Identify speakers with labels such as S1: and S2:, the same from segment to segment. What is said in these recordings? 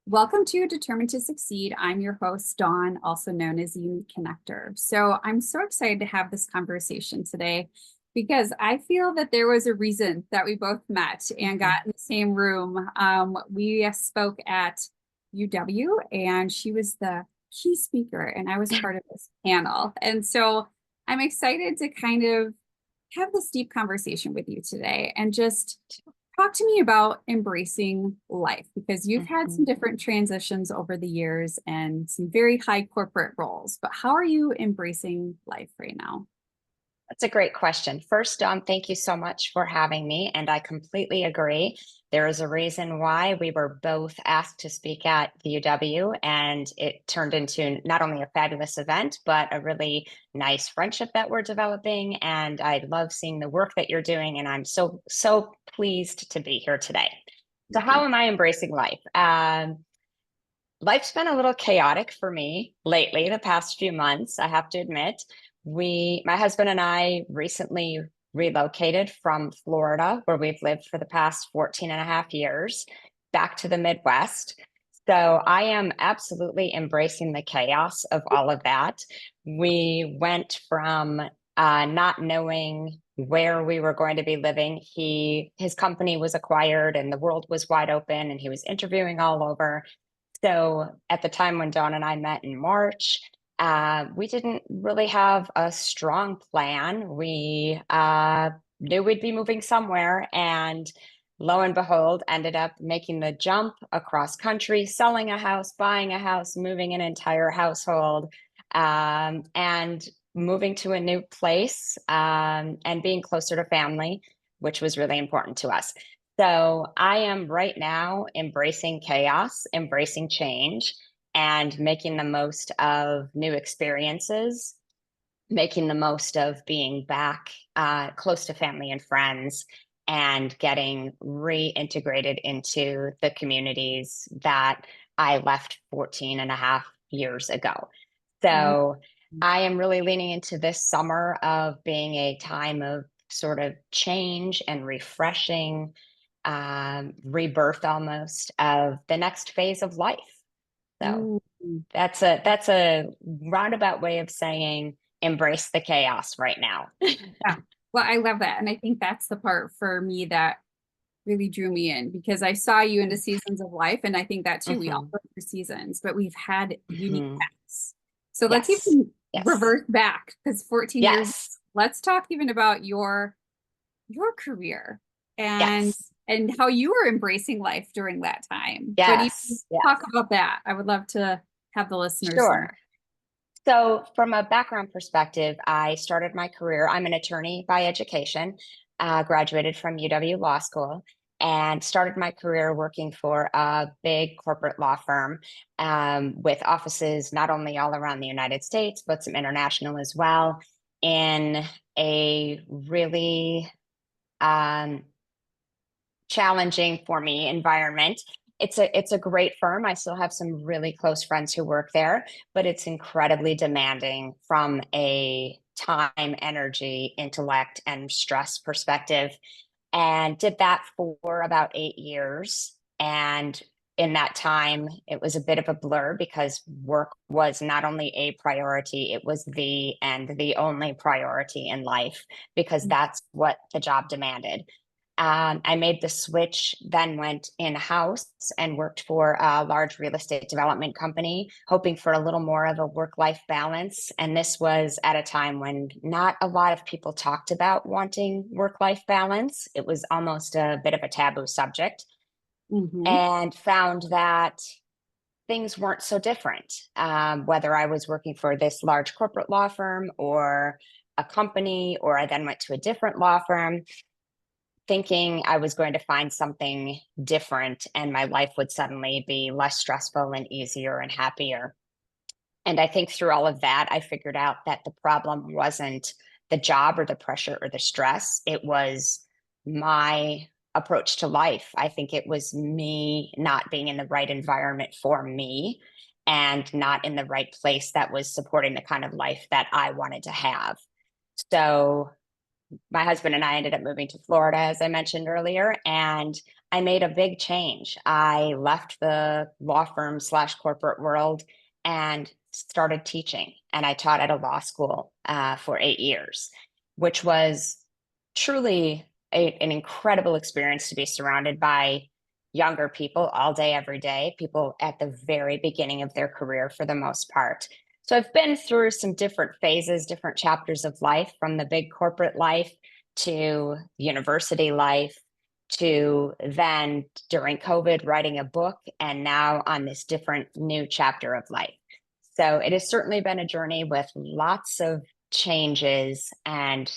S1: Welcome to Determined to Succeed. I'm your host, Dawn, also known as Unique Connector. So I'm so excited to have this conversation today because I feel that there was a reason that we both met and got in the same room. We spoke at UW and she was the key speaker and I was part of this panel. And so I'm excited to kind of have this deep conversation with you today and just talk to me about embracing life because you've had some different transitions over the years and some very high corporate roles, but how are you embracing life right now?
S2: That's a great question. First, thank you so much for having me. And I completely agree. There is a reason why we were both asked to speak at the UW, and it turned into not only a fabulous event, but a really nice friendship that we're developing. And I love seeing the work that you're doing. And I'm so pleased to be here today. So, how am I embracing life? Life's been a little chaotic for me lately, the past few months, I have to admit. My husband and I recently relocated from Florida, where we've lived for the past 14 and a half years, back to the Midwest. So I am absolutely embracing the chaos of all of that. We went from not knowing where we were going to be living. His company was acquired and the world was wide open and he was interviewing all over. So at the time when Dawn and I met in March, we didn't really have a strong plan. We knew we'd be moving somewhere, and lo and behold, ended up making the jump across country, selling a house, buying a house, moving an entire household, and moving to a new place, and being closer to family, which was really important to us. So I am right now embracing chaos, embracing change, and making the most of new experiences, making the most of being back close to family and friends, and getting reintegrated into the communities that I left 14 and a half years ago. So I am really leaning into this summer of being a time of sort of change and refreshing, rebirth almost of the next phase of life. So
S1: Mm.
S2: that's a roundabout way of saying embrace the chaos right now.
S1: Yeah. Well, I love that. And I think that's the part for me that really drew me in because I saw you into seasons of life. And I think that too, we all
S2: Hmm.
S1: go through seasons, but we've had unique
S2: Hmm.
S1: paths. So let's
S2: Yes.
S1: even
S2: Yes.
S1: reverse back because 14 years,
S2: Yes.
S1: let's talk even about your career and
S2: Yes.
S1: and how you were embracing life during that time. What do you
S2: Yes. Yes.
S1: talk about that? I would love to have the listeners know.
S2: Sure. So, from a background perspective, I started my career. I'm an attorney by education, graduated from UW Law School, and started my career working for a big corporate law firm, with offices not only all around the United States, but some international as well, in a really um, challenging for me environment. It's a great firm. I still have some really close friends who work there, but it's incredibly demanding from a time, energy, intellect, and stress perspective. And did that for about 8 years. And in that time, it was a bit of a blur because work was not only a priority, it was the only priority in life because that's what the job demanded. I made the switch, then went in house and worked for a large real estate development company, hoping for a little more of a work life balance. And this was at a time when not a lot of people talked about wanting work life balance. It was almost a bit of a taboo subject,
S1: Mm-hmm.
S2: and found that things weren't so different. Whether I was working for this large corporate law firm or a company, or I then went to a different law firm thinking I was going to find something different and my life would suddenly be less stressful and easier and happier. And I think through all of that, I figured out that the problem wasn't the job or the pressure or the stress. It was my approach to life. I think it was me not being in the right environment for me and not in the right place that was supporting the kind of life that I wanted to have. So my husband and I ended up moving to Florida, as I mentioned earlier, and I made a big change. I left the law firm slash corporate world and started teaching. And I taught at a law school for 8 years, which was truly an incredible experience to be surrounded by younger people all day, every day, people at the very beginning of their career for the most part. So I've been through some different phases, different chapters of life, from the big corporate life to university life to then during COVID writing a book, and now on this different new chapter of life. So it has certainly been a journey with lots of changes and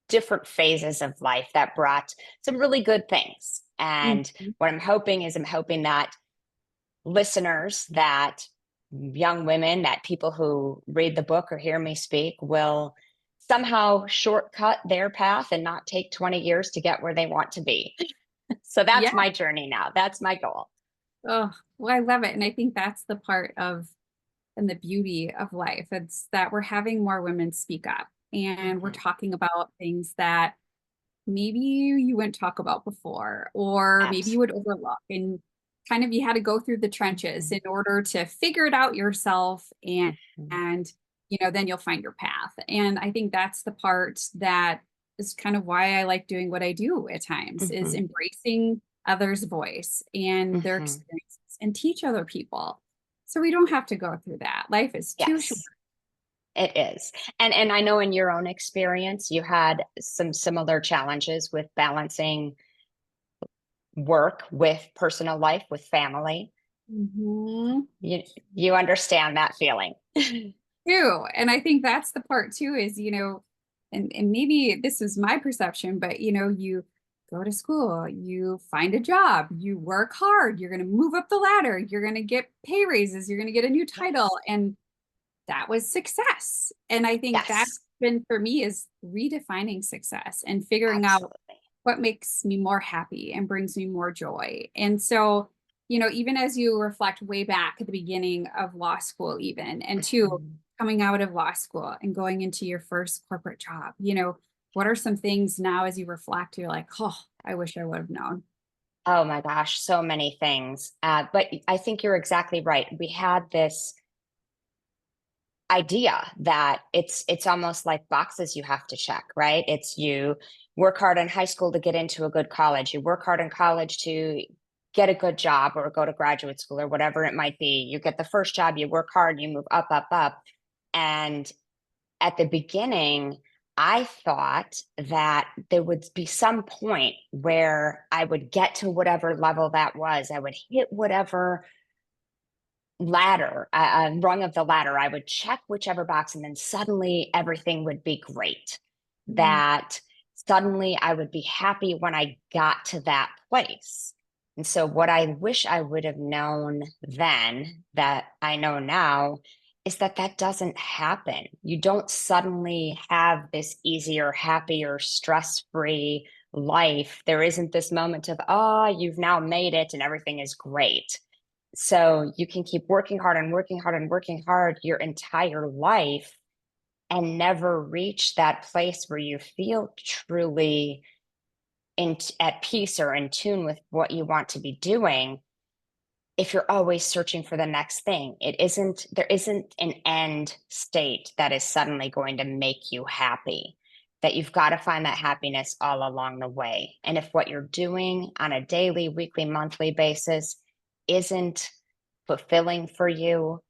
S2: different phases of life that brought some really good things. And
S1: Mhm.
S2: what I'm hoping that listeners, that young women, that people who read the book or hear me speak will somehow shortcut their path and not take 20 years to get where they want to be. So
S1: Yeah.
S2: that's my journey now. That's my goal.
S1: Oh, well, I love it. And I think that's the part of and the beauty of life. It's that we're having more women speak up and we're
S2: Mhm.
S1: talking about things that maybe you wouldn't talk about before, or maybe you would
S2: Absolutely.
S1: overlook. And kind of you had to go through the trenches
S2: Mhm.
S1: in order to figure it out yourself.
S2: Mhm.
S1: And then you'll find your path. And I think that's the part that is kind of why I like doing what I do at times, is
S2: Mhm.
S1: embracing others' voice and their
S2: Mhm.
S1: experiences and teach other people. So we don't have to go through that. Life is too short.
S2: Yes, it is. And I know in your own experience, you had some similar challenges with balancing work with personal life, with family.
S1: Mhm.
S2: You understand that feeling.
S1: Too. And I think that's the part too is, and maybe this is my perception, but you go to school, you find a job, you work hard, you're going to move up the ladder, you're going to get pay raises, you're going to get a new title.
S2: Yes.
S1: And that was success. And I think that's
S2: Yes,
S1: been for me is redefining success and figuring out
S2: absolutely.
S1: what makes me more happy and brings me more joy. And so, even as you reflect way back at the beginning of law school, even, and two,
S2: Mhm.
S1: coming out of law school and going into your first corporate job, what are some things now as you reflect, you're like, oh, I wish I would have known.
S2: Oh my gosh, so many things. But I think you're exactly right. We had this idea that it's almost like boxes you have to check, right? It's you work hard in high school to get into a good college. You work hard in college to get a good job or go to graduate school or whatever it might be. You get the first job, you work hard, you move up, up, up. And at the beginning, I thought that there would be some point where I would get to whatever level that was. I would hit whatever rung of the ladder. I would check whichever box, and then suddenly everything would be great.
S1: Mm,
S2: That suddenly I would be happy when I got to that place. And so, what I wish I would have known then that I know now is that that doesn't happen. You don't suddenly have this easier, happier, stress free life. There isn't this moment of, oh, you've now made it and everything is great. So you can keep working hard and working hard and working hard your entire life and never reach that place where you feel truly at peace or in tune with what you want to be doing. If you're always searching for the next thing, there isn't an end state that is suddenly going to make you happy. That you've got to find that happiness all along the way. And if what you're doing on a daily, weekly, monthly basis isn't fulfilling for you,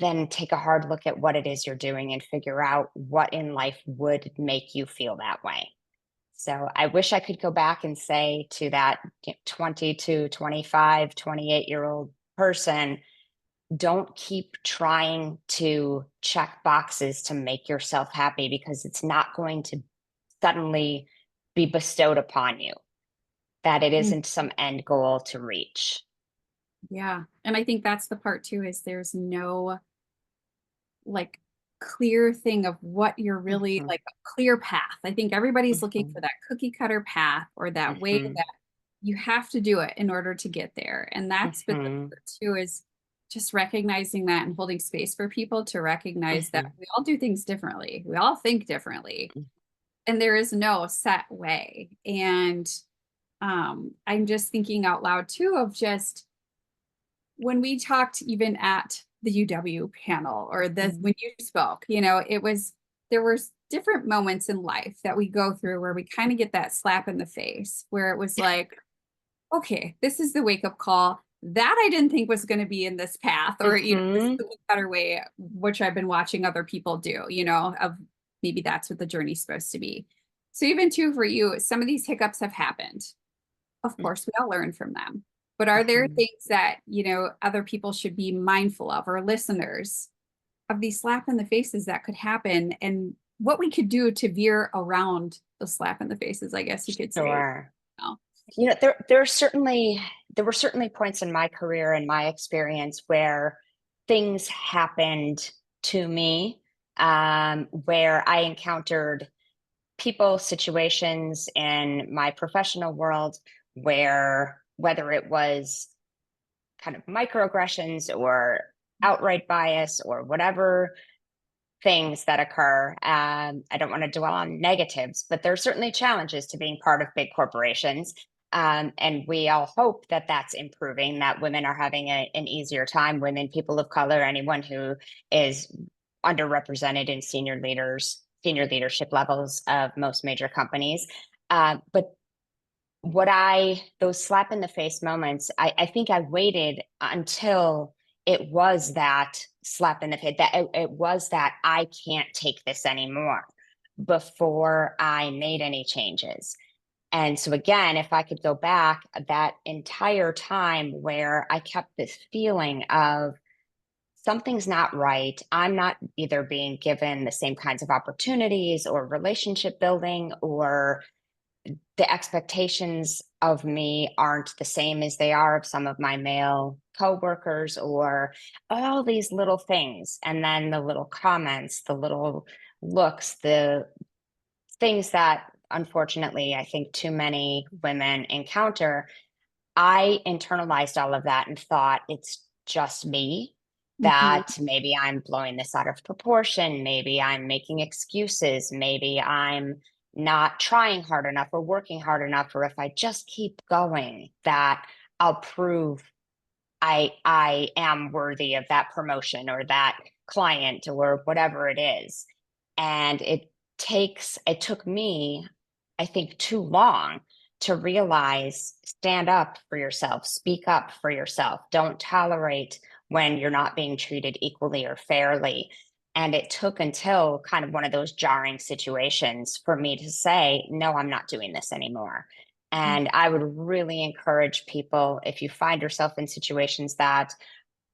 S2: then take a hard look at what it is you're doing and figure out what in life would make you feel that way. So I wish I could go back and say to that 22, 25, 28-year-old person, don't keep trying to check boxes to make yourself happy because it's not going to suddenly be bestowed upon you, that it
S1: mm,
S2: isn't some end goal to reach.
S1: yeah. And I think that's the part too, is there's no like clear thing of what you're really
S2: Mhm,
S1: like a clear path. I think everybody's looking for
S2: mhm,
S1: that cookie cutter path or that way
S2: mhm,
S1: that you have to do it in order to get there. And that's been the
S2: mhm,
S1: part too, is just recognizing that and holding space for people to recognize that
S2: mhm,
S1: we all do things differently. We all think differently. And there is no set way. And I'm just thinking out loud too of just when we talked even at the UW panel or when you spoke, there were different moments in life that we go through where we kind of get that slap in the face where it was like, okay, this is the wake up call that I didn't think was going to be in this path, or this is the better way, which I've been watching other people do, of maybe that's what the journey's supposed to be. So even too for you, some of these hiccups have happened. Of course, we all learn from them. But are there things that, other people should be mindful of, or listeners of these slap in the faces that could happen, and what we could do to veer around the slap in the faces, I guess you could say.
S2: Sure. There were certainly points in my career and my experience where things happened to me, where I encountered people, situations in my professional world where, whether it was kind of microaggressions or outright bias or whatever things that occur. I don't want to dwell on negatives, but there are certainly challenges to being part of big corporations. And we all hope that that's improving, that women are having an easier time, women, people of color, anyone who is underrepresented in senior leadership levels of most major companies. But those slap in the face moments, I think I waited until it was that slap in the face, that it was that I can't take this anymore before I made any changes. And so again, if I could go back that entire time where I kept this feeling of something's not right, I'm not either being given the same kinds of opportunities or relationship building, or the expectations of me aren't the same as they are of some of my male coworkers, or all these little things. And then the little comments, the little looks, the things that unfortunately I think too many women encounter. I internalized all of that and thought it's just me, that maybe I'm blowing this out of proportion. Maybe I'm making excuses. Maybe I'm not trying hard enough or working hard enough. Or if I just keep going, that I'll prove I am worthy of that promotion or that client or whatever it is. And it took me, I think, too long to realize, stand up for yourself, speak up for yourself, don't tolerate when you're not being treated equally or fairly. And it took until kind of one of those jarring situations for me to say, no, I'm not doing this anymore. And I would really encourage people, if you find yourself in situations that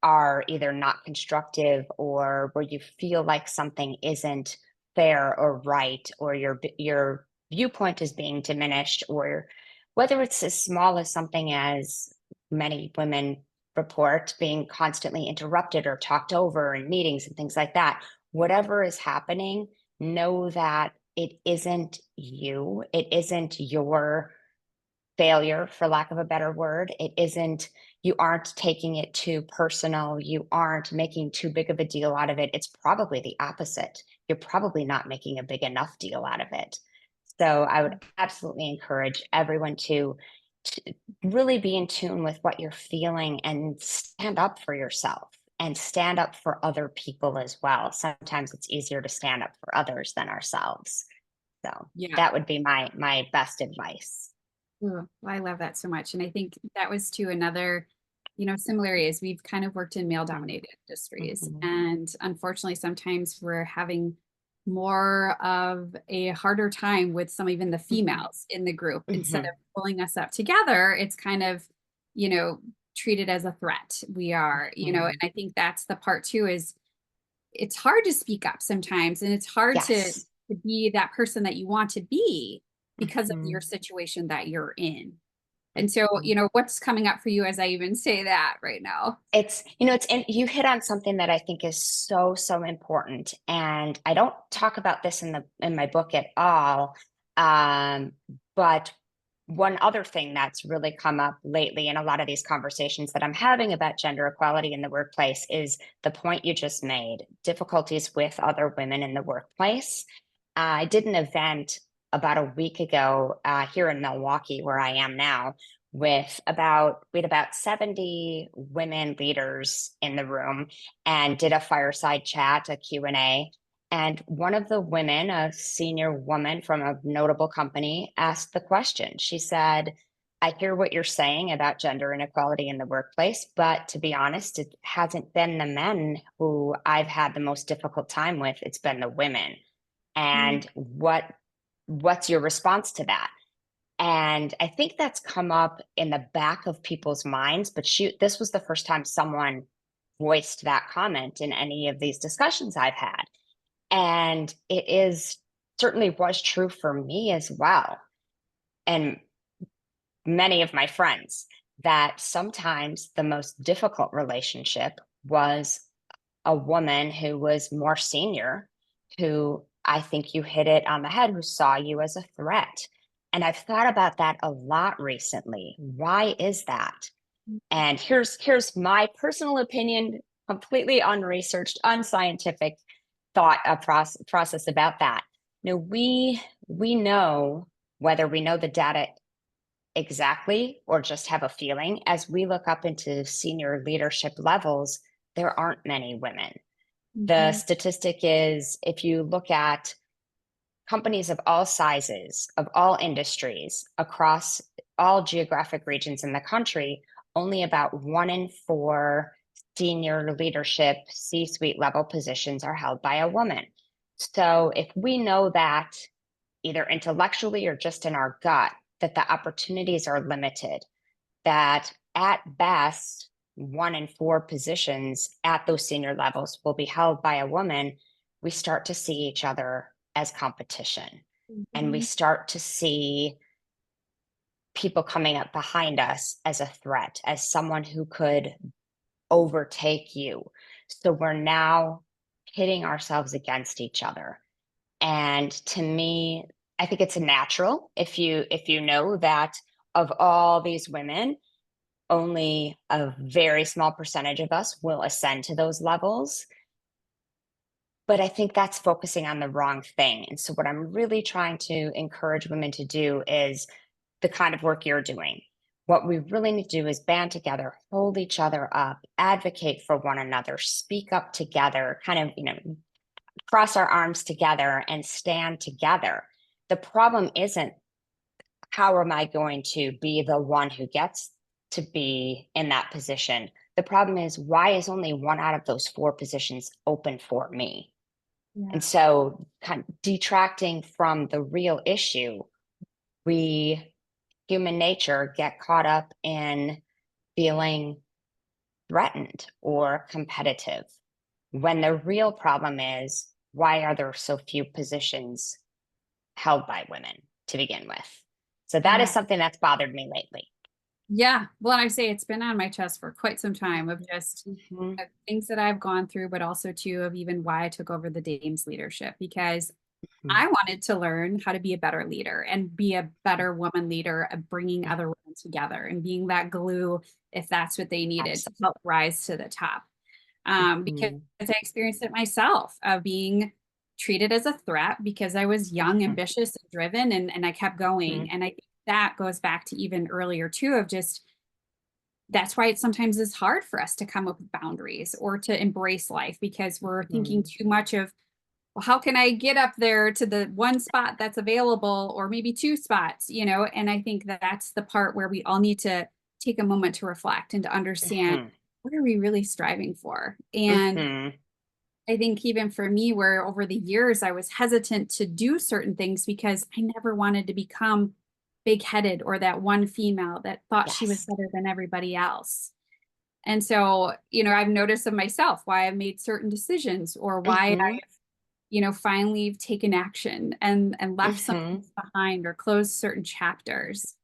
S2: are either not constructive or where you feel like something isn't fair or right, or your viewpoint is being diminished, or whether it's as small as something as many women report being constantly interrupted or talked over in meetings and things like that, whatever is happening, know that it isn't you. It isn't your failure, for lack of a better word. It isn't, you aren't taking it too personal. You aren't making too big of a deal out of it. It's probably the opposite. You're probably not making a big enough deal out of it. So I would absolutely encourage everyone to really be in tune with what you're feeling and stand up for yourself and stand up for other people as well. Sometimes it's easier to stand up for others than ourselves. So that would be my best advice.
S1: Oh, I love that so much. And I think that was to another, similar areas. We've kind of worked in male dominated industries. And unfortunately, sometimes we're having more of a harder time with even the females in the group. Instead of pulling us up together, it's kind of, treated as a threat. We are, and I think that's the part too, is it's hard to speak up sometimes. And it's hard to be that person that you want to be, because of your situation that you're in. And so, what's coming up for you as I even say that right now?
S2: And you hit on something that I think is so, so important. And I don't talk about this in my book at all. But one other thing that's really come up lately in a lot of these conversations that I'm having about gender equality in the workplace is the point you just made, difficulties with other women in the workplace. I did an event about a week ago here in Milwaukee, where I am now, with we had about 70 women leaders in the room, and did a fireside chat, a Q&A. And one of the women, a senior woman from a notable company, asked the question. She said, I hear what you're saying about gender inequality in the workplace, but to be honest, it hasn't been the men who I've had the most difficult time with. It's been the women. And what's your response to that? And I think that's come up in the back of people's minds, but this was the first time someone voiced that comment in any of these discussions I've had. And it is certainly was true for me as well. And many of my friends, that sometimes the most difficult relationship was a woman who was more senior, who, I think you hit it on the head, who saw you as a threat. And I've thought about that a lot recently. Why is that? And here's my personal opinion, completely unresearched, unscientific thought process about that. We know, whether we know the data exactly or just have a feeling, as we look up into senior leadership levels, there aren't many women. The statistic is, if you look at companies of all sizes, of all industries, across all geographic regions in the country, only about 1 in 4 senior leadership C-suite level positions are held by a woman. So if we know that, either intellectually or just in our gut, that the opportunities are limited, that at best 1 in 4 positions at those senior levels will be held by a woman, we start to see each other as competition. And we start to see people coming up behind us as a threat, as someone who could overtake you. So we're now pitting ourselves against each other. And to me, I think it's a natural, if you know that of all these women, only a very small percentage of us will ascend to those levels. But I think that's focusing on the wrong thing. And so what I'm really trying to encourage women to do is the kind of work you're doing. What we really need to do is band together, hold each other up, advocate for one another, speak up together, kind of, cross our arms together and stand together. The problem isn't, how am I going to be the one who gets to be in that position? The problem is, why is only 1 out of those 4 positions open for me?
S1: Yeah.
S2: And so, kind of detracting from the real issue, human nature, get caught up in feeling threatened or competitive, when the real problem is, why are there so few positions held by women to begin with? So that is something that's bothered me lately.
S1: Yeah. Well, I say it's been on my chest for quite some time, of just things that I've gone through, but also too of even why I took over the Dames leadership, because I wanted to learn how to be a better leader and be a better woman leader of bringing other women together and being that glue, if that's what they needed, to help rise to the top. Because I experienced it myself, of being treated as a threat because I was young, ambitious, and driven, and I kept going. And I think that goes back to even earlier too, of just, that's why it sometimes is hard for us to come up with boundaries or to embrace life, because we're thinking too much of, well, how can I get up there to the one spot that's available, or maybe 2 spots, And I think that's the part where we all need to take a moment to reflect and to understand, what are we really striving for? And I think even for me, where over the years I was hesitant to do certain things because I never wanted to become big-headed, or that one female that thought she was better than everybody else. And so, I've noticed of myself why I've made certain decisions, or why I've, finally taken action and left something behind, or closed certain chapters.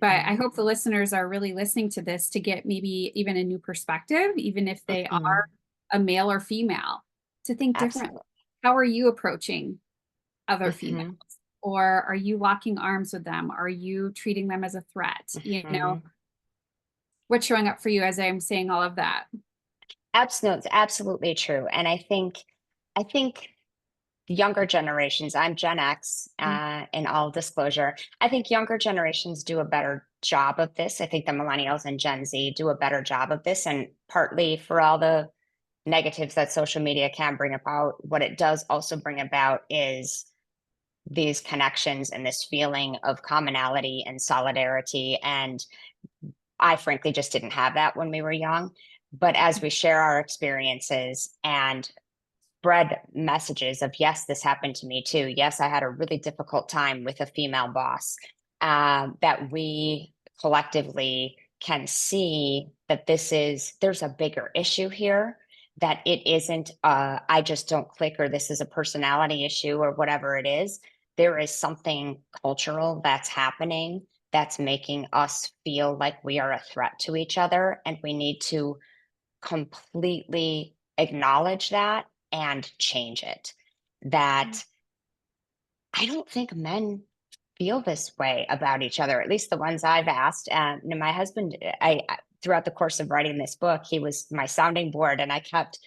S1: But I hope the listeners are really listening to this to get maybe even a new perspective, even if they are a male or female, to think differently. How are you approaching other females? Or are you locking arms with them? Are you treating them as a threat? What's showing up for you as I'm saying all of that?
S2: Absolutely, absolutely true. And I think younger generations, I'm Gen X, in all disclosure. I think younger generations do a better job of this. I think the millennials and Gen Z do a better job of this. And partly for all the negatives that social media can bring about, what it does also bring about is these connections and this feeling of commonality and solidarity. And I frankly just didn't have that when we were young. But as we share our experiences and spread messages of, yes, this happened to me too. Yes, I had a really difficult time with a female boss, that we collectively can see that there's a bigger issue here, that it isn't, I just don't click, or this is a personality issue or whatever it is. There is something cultural that's happening that's making us feel like we are a threat to each other. And we need to completely acknowledge that and change it. That I don't think men feel this way about each other, at least the ones I've asked. My husband, throughout the course of writing this book, he was my sounding board, and I kept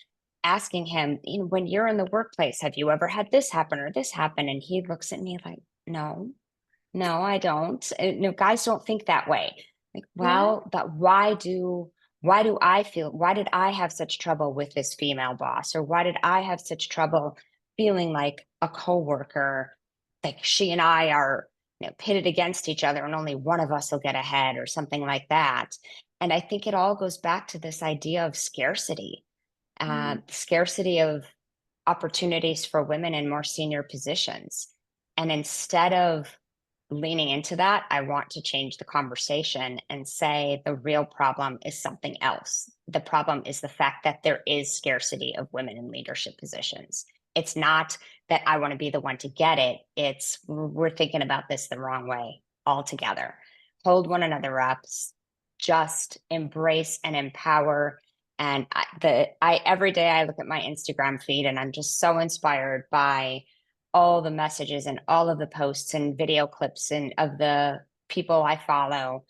S2: asking him, when you're in the workplace, have you ever had this happen or this happen? And he looks at me like, no, I don't. No, guys don't think that way. Like, well, but why did I have such trouble with this female boss? Or why did I have such trouble feeling like a coworker, like she and I are, pitted against each other and only one of us will get ahead or something like that. And I think it all goes back to this idea of scarcity, scarcity of opportunities for women in more senior positions. And instead of leaning into that, I want to change the conversation and say the real problem is something else. The problem is the fact that there is scarcity of women in leadership positions. It's not that I want to be the one to get it. It's we're thinking about this the wrong way altogether. Hold one another up, just embrace and empower. And every day I look at my Instagram feed and I'm just so inspired by all the messages and all of the posts and video clips and of the people I follow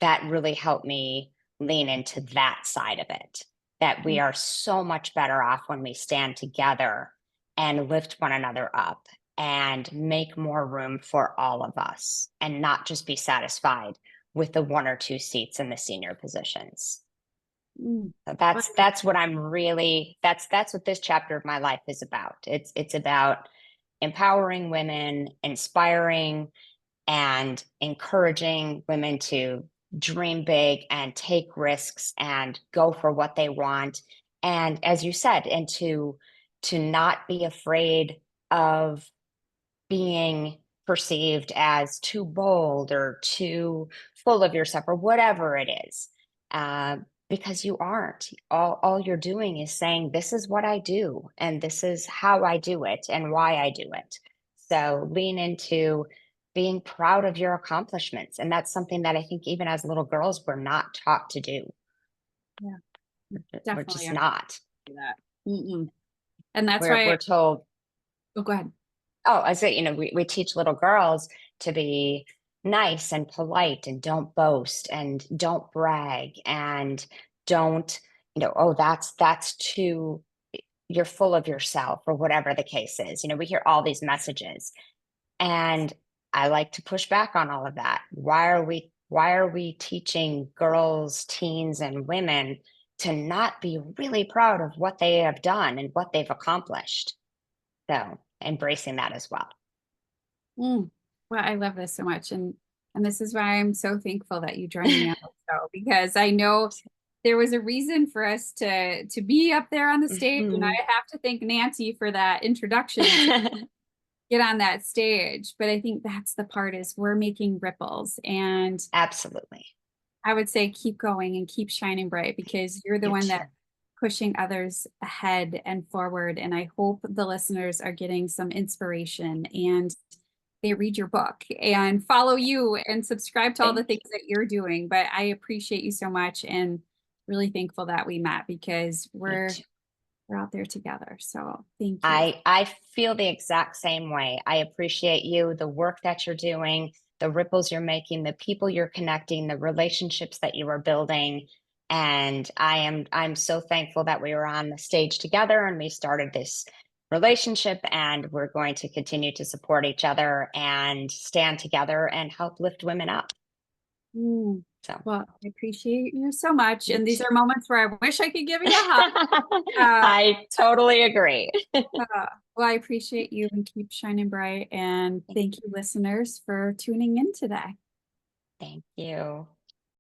S2: that really help me lean into that side of it, that we are so much better off when we stand together and lift one another up and make more room for all of us and not just be satisfied with the one or two seats in the senior positions. So that's what I'm really, that's what this chapter of my life is about. It's about empowering women, inspiring and encouraging women to dream big and take risks and go for what they want. And as you said, and to not be afraid of being perceived as too bold or too full of yourself or whatever it is. Because you aren't. All you're doing is saying, this is what I do, and this is how I do it, and why I do it. So lean into being proud of your accomplishments. And that's something that I think even as little girls, we're not taught to do.
S1: Yeah,
S2: definitely. We're just not.
S1: And that's why
S2: we're told.
S1: Oh, go ahead.
S2: Oh, I say, we teach little girls to be nice and polite and don't boast and don't brag and don't, oh, that's too, you're full of yourself or whatever the case is. We hear all these messages, and I like to push back on all of that. Why are we teaching girls, teens, and women to not be really proud of what they have done and what they've accomplished? So embracing that as well.
S1: Well, I love this so much. And this is why I'm so thankful that you joined me on the show, because I know there was a reason for us to be up there on the stage. And I have to thank Nancy for that introduction to get on that stage. But I think that's the part, is we're making ripples. And
S2: absolutely,
S1: I would say keep going and keep shining bright, because you're the one that pushing others ahead and forward. And I hope the listeners are getting some inspiration and they read your book and follow you and subscribe to all the things that you're doing. But I appreciate you so much, and really thankful that we met, because we're out there together. So thank you.
S2: I feel the exact same way. I appreciate you, the work that you're doing, the ripples you're making, the people you're connecting, the relationships that you are building. And I'm so thankful that we were on the stage together and we started this relationship, and we're going to continue to support each other and stand together and help lift women up.
S1: Mm.
S2: So
S1: Well, I appreciate you so much.
S2: Me
S1: And these
S2: too.
S1: are moments where I wish I could give you a hug.
S2: I totally agree.
S1: Well, I appreciate you and keep shining bright. And thank you, listeners, for tuning in today.
S2: Thank you.